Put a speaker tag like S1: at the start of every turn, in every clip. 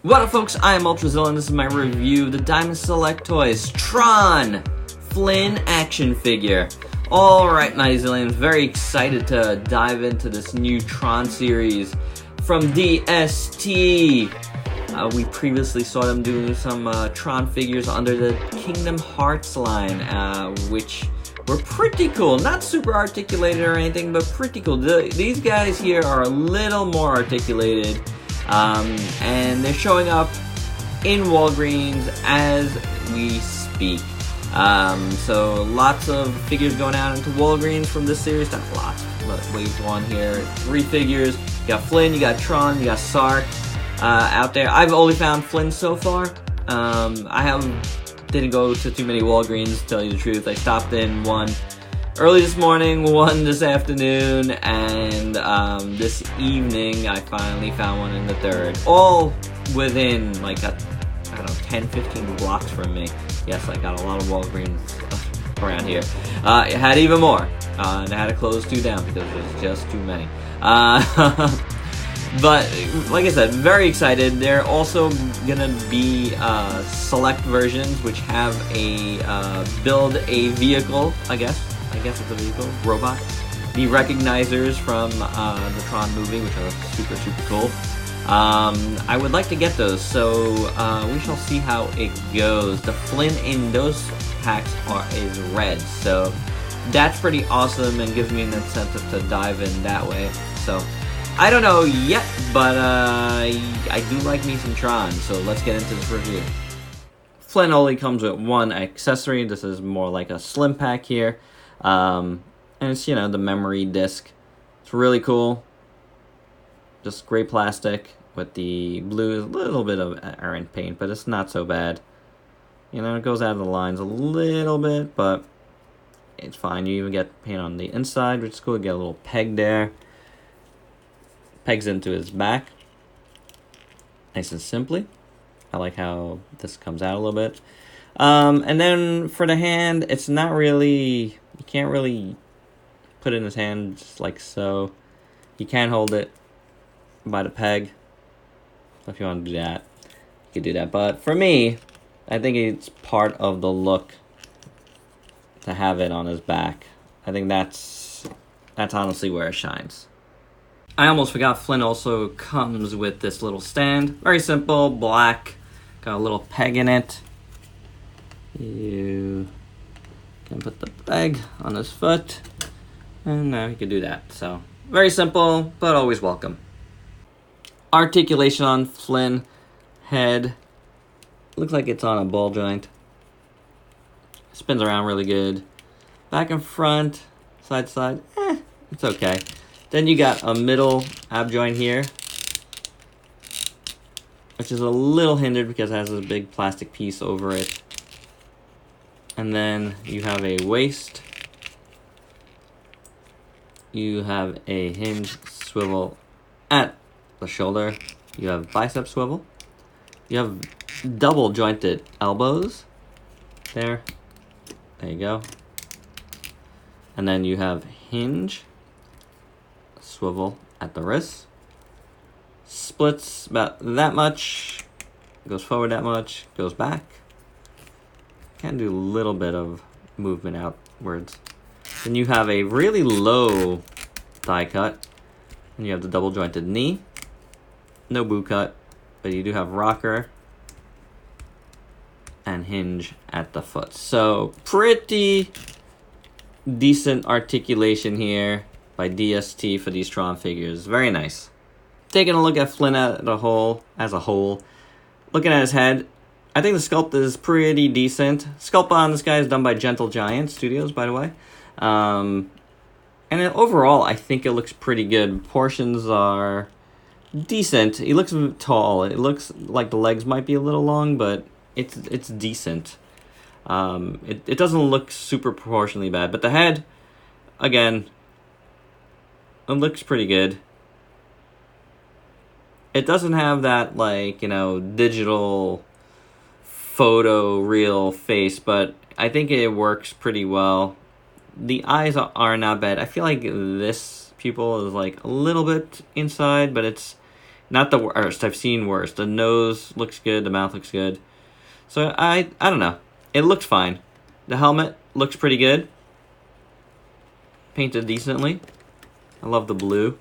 S1: What up, folks? I am Ultrazilla, and this is my review of the Diamond Select Toys Tron Flynn action figure. Alright, my Zillions, very excited to dive into this new Tron series from DST. We previously saw them doing some Tron figures under the Kingdom Hearts line, which were pretty cool. Not super articulated or anything, but pretty cool. These guys here are a little more articulated. And they're showing up in Walgreens as we speak. So lots of figures going out into Walgreens from this series. Not lots, but wave one here. 3 figures. You got Flynn, you got Tron, you got Sark out there. I've only found Flynn so far. Didn't go to too many Walgreens, to tell you the truth. I stopped in one early this morning, one this afternoon, and this evening I finally found one in the third. All within like I don't know, 10-15 blocks from me. Yes, I got a lot of Walgreens around here. It had even more, and I had to close 2 down because there's just too many. But like I said, very excited. They're also gonna be select versions which have a build a vehicle, I guess it's a vehicle, robot. The recognizers from the Tron movie, which are super cool. I would like to get those, so we shall see how it goes. The Flynn in those packs is red, so that's pretty awesome and gives me an incentive to dive in that way. So I don't know yet, but I do like me some Tron, so let's get into this review. Flynn only comes with 1 accessory. This is more like a slim pack here. And it's, you know, the memory disc. It's really cool. Just gray plastic with the blue, a little bit of errant paint, but it's not so bad. You know, it goes out of the lines a little bit, but it's fine. You even get paint on the inside, which is cool. You get a little peg there. Pegs into his back. Nice and simply. I like how this comes out a little bit. And then for the hand, it's not really, you can't really put it in his hand just like so. You can hold it by the peg. So if you want to do that, you can do that. But for me, I think it's part of the look to have it on his back. I think that's honestly where it shines. I almost forgot, Flynn also comes with this little stand. Very simple, black. Got a little peg in it. You can put the peg on his foot. And now you can do that. So, very simple, but always welcome. Articulation on Flynn. Head. Looks like it's on a ball joint. Spins around really good. Back and front. Side to side. It's okay. Then you got a middle ab joint here, which is a little hindered because it has a big plastic piece over it. And then you have a waist. You have a hinge swivel at the shoulder. You have bicep swivel. You have double jointed elbows. There you go. And then you have hinge swivel at the wrist. Splits about that much. Goes forward that much. Goes back. Can do a little bit of movement outwards. Then you have a really low thigh cut. And you have the double jointed knee. No boot cut. But you do have rocker. And hinge at the foot. So pretty decent articulation here by DST for these Tron figures. Very nice. Taking a look at Flynn as a whole. Looking at his head, I think the sculpt is pretty decent. Sculpt on this guy is done by Gentle Giant Studios, by the way. And then overall, I think it looks pretty good. Proportions are decent. He looks tall. It looks like the legs might be a little long, but it's decent. It doesn't look super proportionally bad, but the head, again, it looks pretty good. It doesn't have that, like, you know, digital photo real face, but I think it works pretty well. The eyes are not bad. I feel like this pupil is like a little bit inside, but it's Not the worst. I've seen worse. The nose looks good. The mouth looks good. So I don't know. It looks fine. The helmet looks pretty good. Painted decently. I love the blue.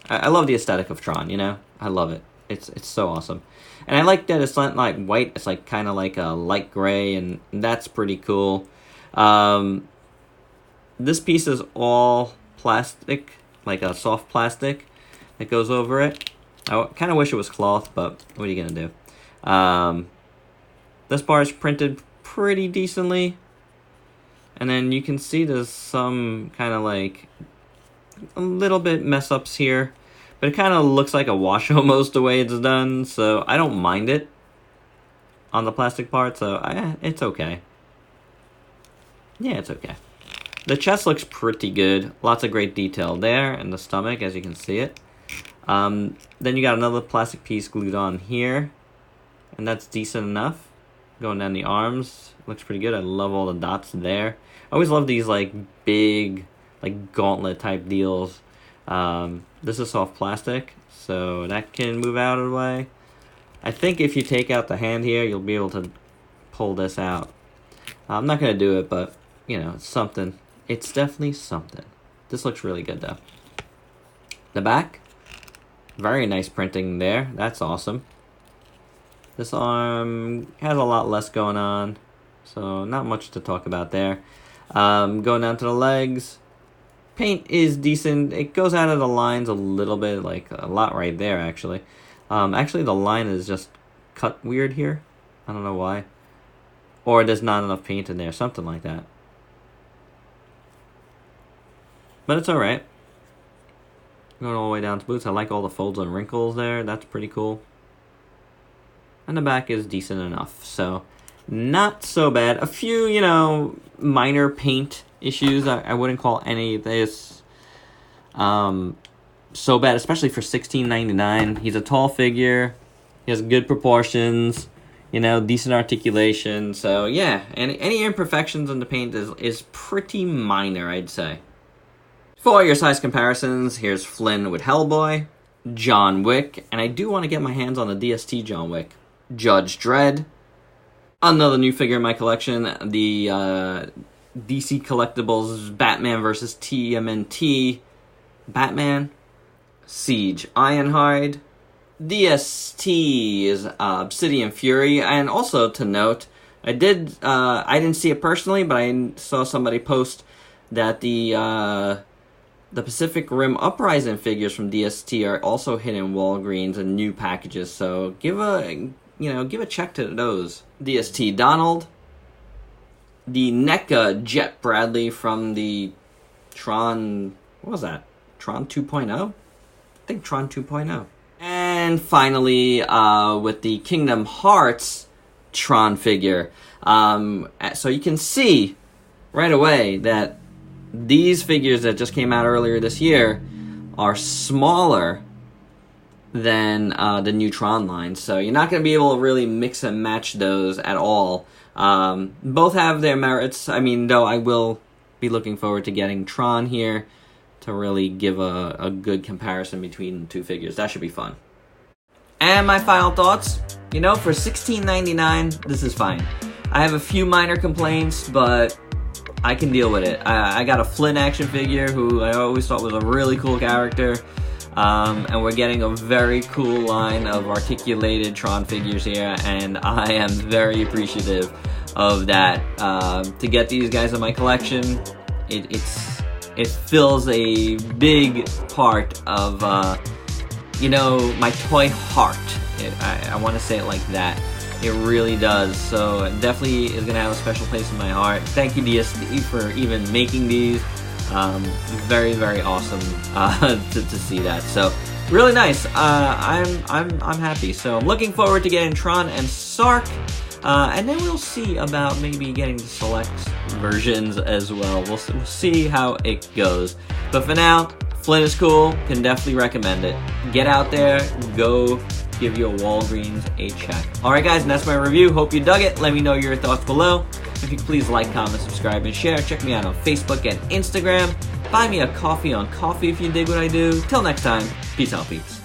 S1: I love the aesthetic of Tron, you know? I love it. It's so awesome. And I like that it's not like white. It's like kind of like a light gray, and that's pretty cool. This piece is all plastic, like a soft plastic that goes over it. I kind of wish it was cloth, but what are you going to do? This bar is printed pretty decently. And then you can see there's some kind of like a little bit mess ups here. But it kind of looks like a wash almost the way it's done. So I don't mind it on the plastic part. So it's okay. Yeah, it's okay. The chest looks pretty good. Lots of great detail there. And the stomach, as you can see it. Then you got another plastic piece glued on here. And that's decent enough. Going down the arms. Looks pretty good. I love all the dots there. I always love these like big like gauntlet type deals. This is soft plastic, so that can move out of the way. I think if you take out the hand here, you'll be able to pull this out. I'm not going to do it, but you know, it's something. It's definitely something. This looks really good though. The back, very nice printing there. That's awesome. This arm has a lot less going on, so not much to talk about there. Going down to the legs, paint is decent. It goes out of the lines a little bit, like a lot right there actually. Actually the line is just cut weird here. I don't know why. Or there's not enough paint in there, something like that. But it's alright. Going all the way down to boots. I like all the folds and wrinkles there. That's pretty cool. And the back is decent enough. So, not so bad. A few, you know, minor paint issues. I wouldn't call any of this so bad, especially for $16.99. He's a tall figure. He has good proportions. You know, decent articulation. So, yeah. Any imperfections in the paint is pretty minor, I'd say. For your size comparisons, here's Flynn with Hellboy, John Wick, and I do want to get my hands on the DST John Wick, Judge Dredd, another new figure in my collection, the DC Collectibles Batman vs. TMNT, Batman, Siege Ironhide, DST is Obsidian Fury, and also to note, I didn't see it personally, but I saw somebody post that the Pacific Rim Uprising figures from DST are also hitting Walgreens in new packages, so give a check to those. DST Donald, the NECA Jet Bradley from the Tron, what was that? Tron 2.0? I think Tron 2.0. And finally, with the Kingdom Hearts Tron figure. So you can see right away that these figures that just came out earlier this year are smaller than the new Tron line. So you're not going to be able to really mix and match those at all. Both have their merits. I mean, though I will be looking forward to getting Tron here to really give a good comparison between the two figures. That should be fun. And my final thoughts, you know, for $16.99, this is fine. I have a few minor complaints, but I can deal with it. I got a Flynn action figure who I always thought was a really cool character. And we're getting a very cool line of articulated Tron figures here, and I am very appreciative of that. To get these guys in my collection, it fills a big part of, my toy heart. I want to say it like that. It really does. So it definitely is going to have a special place in my heart. Thank you, DSD, for even making these. Very, very awesome to see that. So really nice. I'm happy. So I'm looking forward to getting Tron and Sark. And then we'll see about maybe getting the select versions as well. We'll see how it goes. But for now, Flynn is cool. Can definitely recommend it. Get out there. Go give your Walgreens a check. Alright guys, and that's my review. Hope you dug it. Let me know your thoughts below. If you could please like, comment, subscribe, and share. Check me out on Facebook and Instagram. Buy me a coffee on Coffee if you dig what I do. Till next time, peace out, peeps.